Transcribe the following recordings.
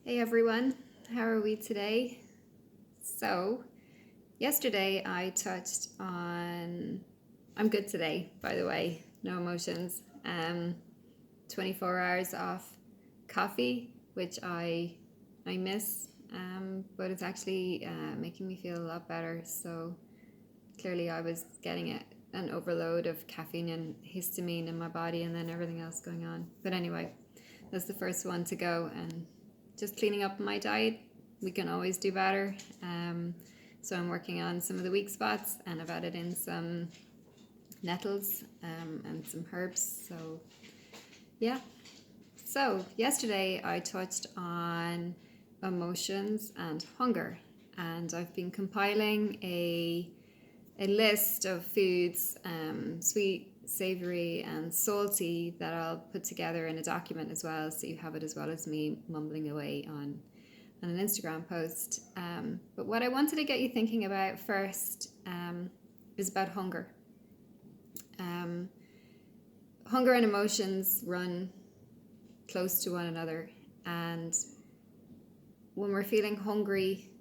Hey everyone, how are we today? So, yesterday I touched on. I'm good today, by the way, no emotions. 24 hours off coffee, which I miss, but it's actually making me feel a lot better. So, clearly, I was getting an overload of caffeine and histamine in my body, and then everything else going on. But anyway, that's the first one to go, and just cleaning up my diet. We can always do better. So I'm working on some of the weak spots, and I've added in some nettles and some herbs. So yeah. So yesterday I touched on emotions and hunger, and I've been compiling a list of foods, sweet, savory, and salty, that I'll put together in a document as well, so you have it as well as me mumbling away on an Instagram post. But what I wanted to get you thinking about first is about hunger. Hunger and emotions run close to one another, and when we're feeling hungry,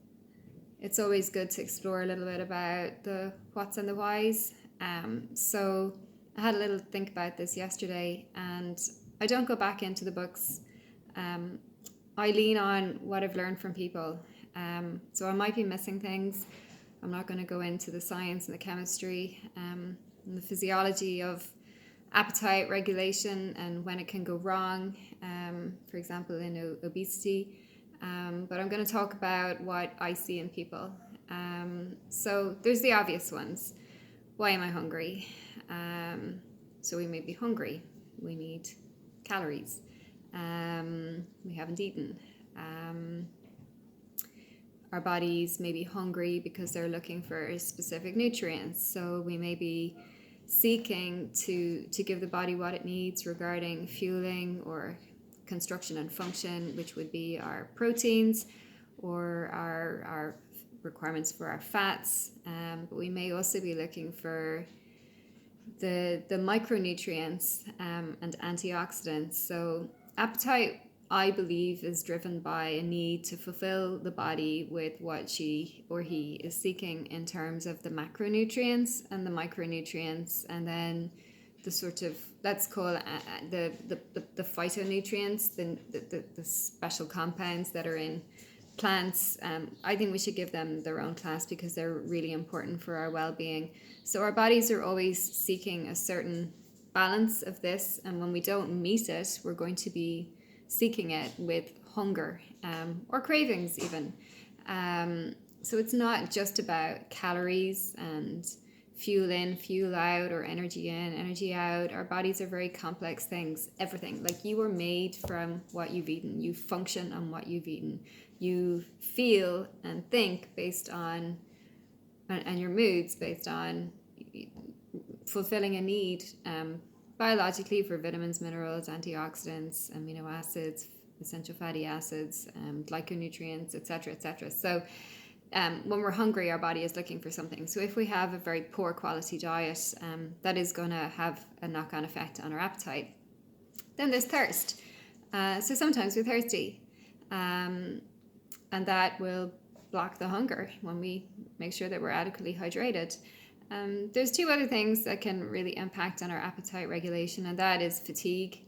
it's always good to explore a little bit about the what's and the whys. So I had a little think about this yesterday, and I don't go back into the books. I lean on what I've learned from people. So I might be missing things. I'm not going to go into the science and the chemistry and the physiology of appetite regulation and when it can go wrong, for example, in obesity. But I'm going to talk about what I see in people. So there's the obvious ones. Why am I hungry? So we may be hungry. We need calories. We haven't eaten. Our bodies may be hungry because they're looking for specific nutrients. So we may be seeking to give the body what it needs regarding fueling or construction and function, which would be our proteins or our requirements for our fats. But we may also be looking for the micronutrients and antioxidants. So appetite, I believe, is driven by a need to fulfill the body with what she or he is seeking in terms of the macronutrients and the micronutrients, and then the sort of, let's call it the phytonutrients, the special compounds that are in plants. I think we should give them their own class because they're really important for our well-being. So our bodies are always seeking a certain balance of this, and when we don't meet it, we're going to be seeking it with hunger or cravings even. So it's not just about calories and fuel in, fuel out, or energy in, energy out. Our bodies are very complex things. Everything. Like, you are made from what you've eaten. You function on what you've eaten. You feel and think based on, and your moods based on fulfilling a need biologically for vitamins, minerals, antioxidants, amino acids, essential fatty acids, glyconutrients, etc., etc. So when we're hungry, our body is looking for something. So if we have a very poor quality diet, that is going to have a knock-on effect on our appetite. Then there's thirst. So sometimes we're thirsty, and that will block the hunger when we make sure that we're adequately hydrated. There's two other things that can really impact on our appetite regulation, and that is fatigue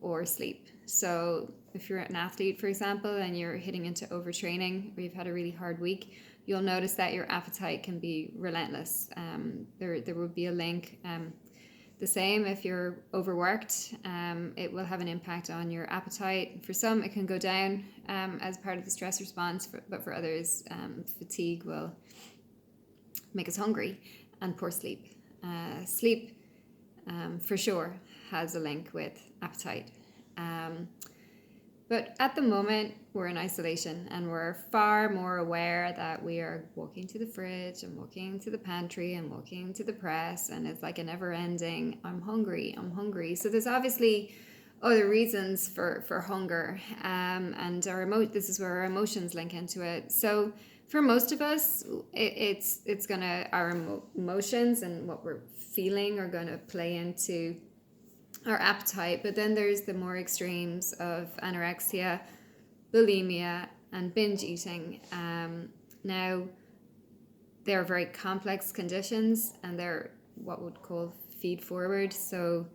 or sleep. So if you're an athlete, for example, and you're hitting into overtraining, or you've had a really hard week, you'll notice that your appetite can be relentless. There will be a link. The same if you're overworked, it will have an impact on your appetite. For some, it can go down as part of the stress response, but for others, fatigue will make us hungry. And poor sleep. Sleep, for sure, has a link with appetite. But at the moment, we're in isolation, and we're far more aware that we are walking to the fridge and walking to the pantry and walking to the press, and it's like a never-ending, I'm hungry. So there's obviously other reasons for hunger, and this is where our emotions link into it. So for most of us, it's gonna, our emotions and what we're feeling are gonna play into our appetite. But then there's the more extremes of anorexia, bulimia, and binge eating. Now, they're very complex conditions, and they're what would call feed forward. So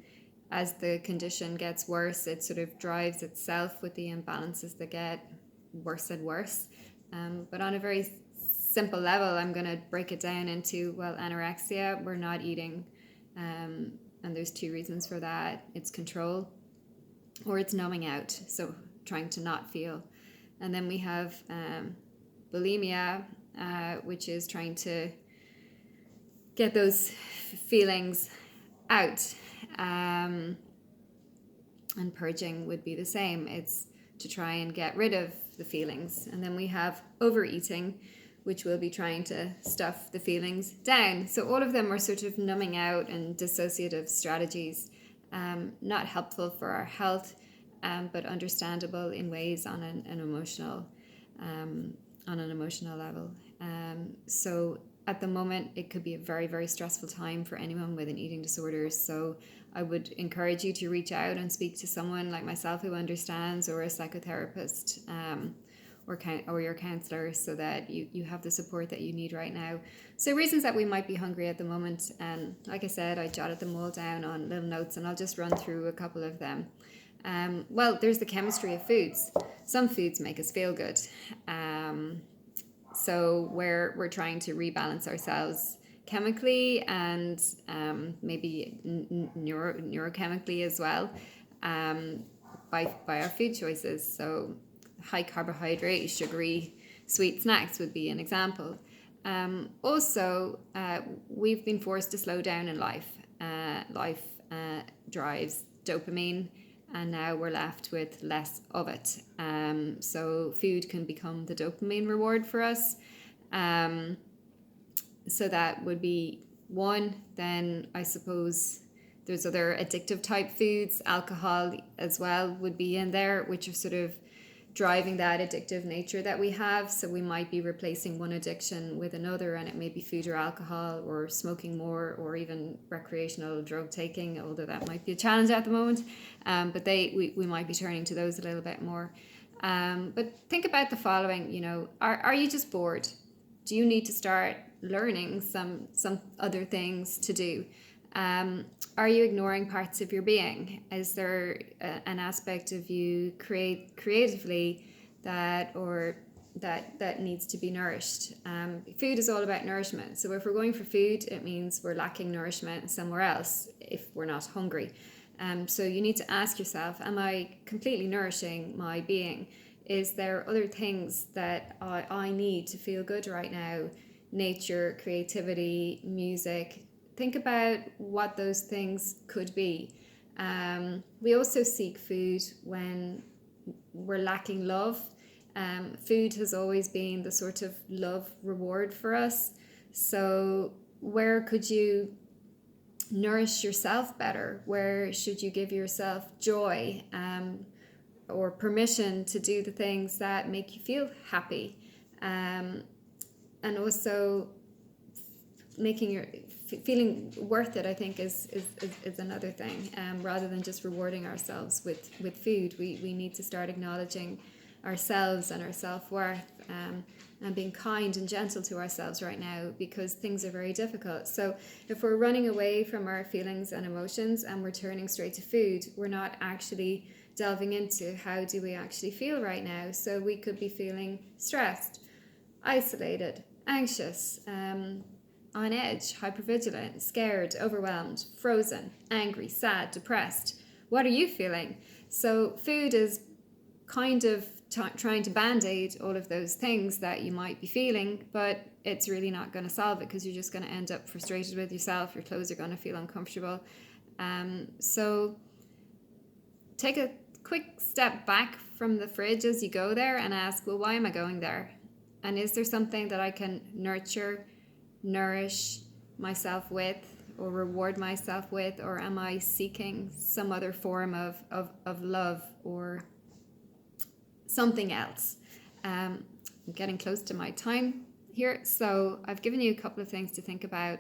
as the condition gets worse, it sort of drives itself with the imbalances that get worse and worse. But on a very simple level, I'm going to break it down into, well, anorexia, we're not eating, and there's two reasons for that. It's control, or it's numbing out, so trying to not feel. And then we have bulimia, which is trying to get those feelings out. And purging would be the same. It's to try and get rid of the feelings. And then we have overeating, which will be trying to stuff the feelings down. So all of them are sort of numbing out and dissociative strategies, not helpful for our health, but understandable in ways on an emotional level. So at the moment, it could be a very, very stressful time for anyone with an eating disorder. So I would encourage you to reach out and speak to someone like myself who understands, or a psychotherapist, or your counsellor, so that you have the support that you need right now. So reasons that we might be hungry at the moment, and like I said, I jotted them all down on little notes, and I'll just run through a couple of them. Well, there's the chemistry of foods. Some foods make us feel good. So we're trying to rebalance ourselves chemically and maybe neurochemically as well, by our food choices. So high carbohydrate, sugary, sweet snacks would be an example. Also, we've been forced to slow down in life. Life drives dopamine, and now we're left with less of it. So food can become the dopamine reward for us. So that would be one. Then I suppose there's other addictive type foods. Alcohol as well would be in there, which are sort of driving that addictive nature that we have. So we might be replacing one addiction with another, and it may be food or alcohol, or smoking more, or even recreational drug taking, although that might be a challenge at the moment. But we might be turning to those a little bit more. But think about the following, are you just bored? Do you need to start learning some other things to do? Are you ignoring parts of your being? Is there an aspect of you creatively that needs to be nourished? Food is all about nourishment. So if we're going for food, it means we're lacking nourishment somewhere else if we're not hungry. So you need to ask yourself, am I completely nourishing my being? Is there other things that I need to feel good right now? Nature, creativity, music. Think about what those things could be. We also seek food when we're lacking love. Food has always been the sort of love reward for us. So where could you nourish yourself better? Where should you give yourself joy, or permission to do the things that make you feel happy? And also feeling worth it, I think, is another thing. Rather than just rewarding ourselves with food, we need to start acknowledging ourselves and our self-worth, and being kind and gentle to ourselves right now, because things are very difficult. So if we're running away from our feelings and emotions and we're turning straight to food, we're not actually delving into how do we actually feel right now. So we could be feeling stressed, isolated, anxious, on edge, hypervigilant, scared, overwhelmed, frozen, angry, sad, depressed. What are you feeling? So food is kind of trying to band-aid all of those things that you might be feeling, but it's really not going to solve it, because you're just going to end up frustrated with yourself. Your clothes are going to feel uncomfortable. So take a quick step back from the fridge as you go there and ask, well, why am I going there? And is there something that I can nourish myself with, or reward myself with, or am I seeking some other form of love or something else? I'm getting close to my time here, so I've given you a couple of things to think about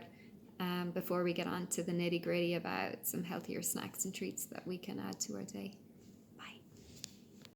before we get on to the nitty-gritty about some healthier snacks and treats that we can add to our day.